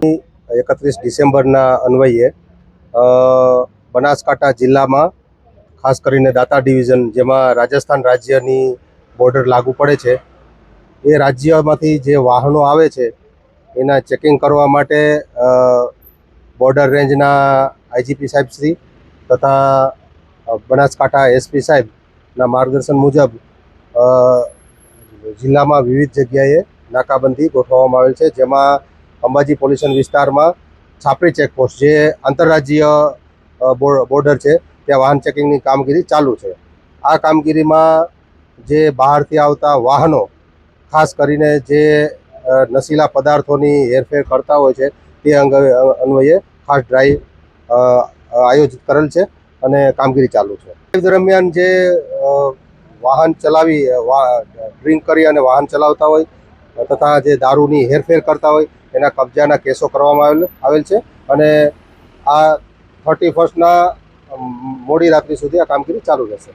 31 ડિસેમ્બરના અન્વયે બનાસકાંઠા જિલ્લામાં ખાસ કરીને દાતા ડિવિઝન, જેમાં રાજસ્થાન રાજ્યની બોર્ડર લાગુ પડે છે, એ રાજ્યમાંથી જે વાહનો આવે છે એના ચેકિંગ કરવા માટે બોર્ડર રેન્જના આઈજીપી સાહેબશ્રી તથા બનાસકાંઠા એસપી સાહેબના માર્ગદર્શન મુજબ જિલ્લામાં વિવિધ જગ્યાએ નાકાબંધી ગોઠવવામાં આવેલ છે, જેમાં અંબાજી પોલીસ વિસ્તારમાં છાપરી ચેકપોસ્ટ, જે આંતરરાજ્ય બોર્ડર છે, ત્યાં વાહન ચેકિંગની કામગીરી ચાલુ છે. આ કામગીરીમાં જે બહારથી આવતા વાહનો, ખાસ કરીને જે નશીલા પદાર્થોની હેરફેર કરતા હોય છે, તે અન્વયે ખાસ ડ્રાઈવ આયોજિત કરેલ છે અને કામગીરી ચાલુ છે. ડ્રાઈવ દરમિયાન જે વાહન ચલાવી ડ્રિંક કરી અને વાહન ચલાવતા હોય તથા જે દારૂની હેરફેર કરતા હોય એના કબજાના કેસો કરવામાં આવેલ છે અને આ 31ના મોડી રાત્રિ સુધી આ કામગીરી ચાલુ રહેશે.